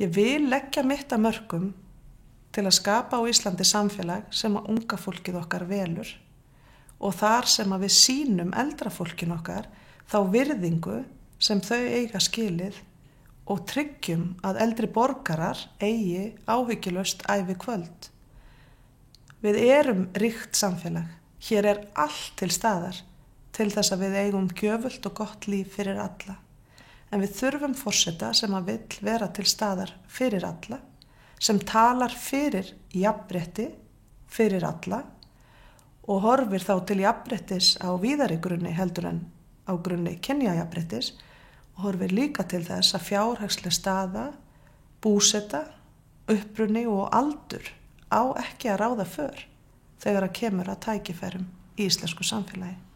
Ég vil leggja mitt að mörkum til að skapa á Íslandi samfélag sem að unga fólkið okkar velur og þar sem að við sýnum eldra fólkin okkar þá virðingu sem þau eiga skilið og tryggjum að eldri borgarar eigi áhyggjulaust ævi kvöld. Við erum ríkt samfélag. Hér er allt til staðar til þess að við eigum gjöfult og gott líf fyrir alla. En við þurfum forseta sem að vill vera til staðar fyrir alla, sem talar fyrir jafnrétti fyrir alla og horfir þá til jafnréttis á víðari grunni heldur en á grunni kynjajafnréttis og horfir líka til þess að fjárhagsleg staða, búseta, uppruni og aldur á ekki að ráða för þegar að kemur að tækifærum í íslensku samfélagi.